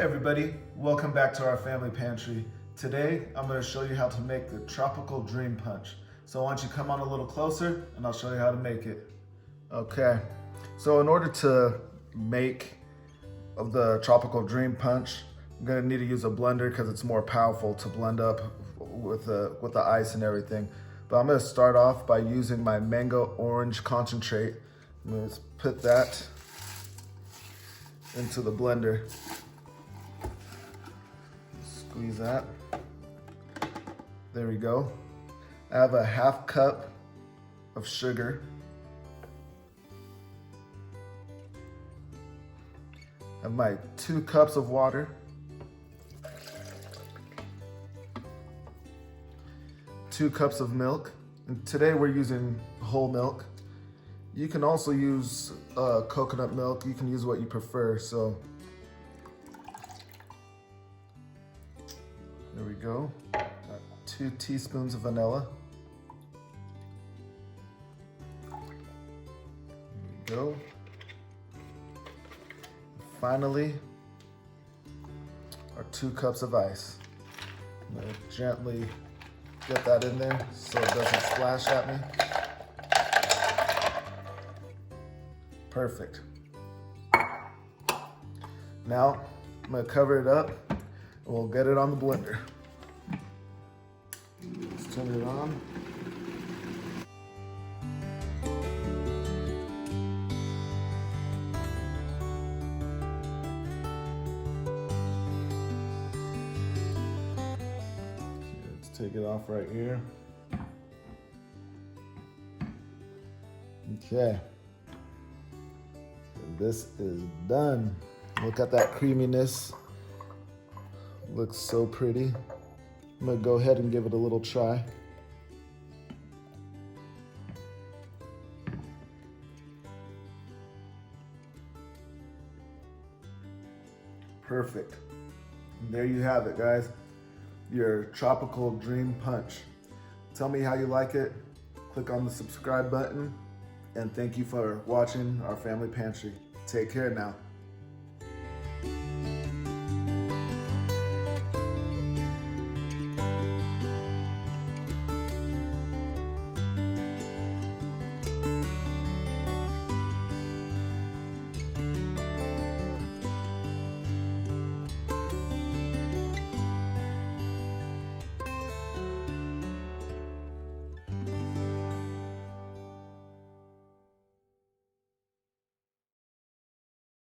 everybody, welcome back to our family pantry. Today I'm going to show you how to make the tropical dream punch. So why don't you come on a little closer and I'll show you how to make it. Okay, so in order to make the tropical dream punch, I'm going to need to use a blender because it's more powerful to blend up with the ice and everything. But I'm going to start off by using my mango orange concentrate. I'm going to put that into the blender. Squeeze that. There we go. I have a half cup of sugar. I have my 2 cups of water. 2 cups of milk. And today we're using whole milk. You can also use coconut milk. You can use what you prefer. So there we go. Got 2 teaspoons of vanilla. There we go. Finally, our 2 cups of ice. I'm gonna gently get that in there so it doesn't splash at me. Perfect. Now, I'm gonna cover it up and we'll get it on the blender. Let's turn it on. Let's take it off right here. Okay. This is done. Look at that creaminess. Looks so pretty. I'm gonna go ahead and give it a little try. Perfect. And there you have it, guys. Your tropical dream punch. Tell me how you like it. Click on the subscribe button. And thank you for watching our family pantry. Take care now.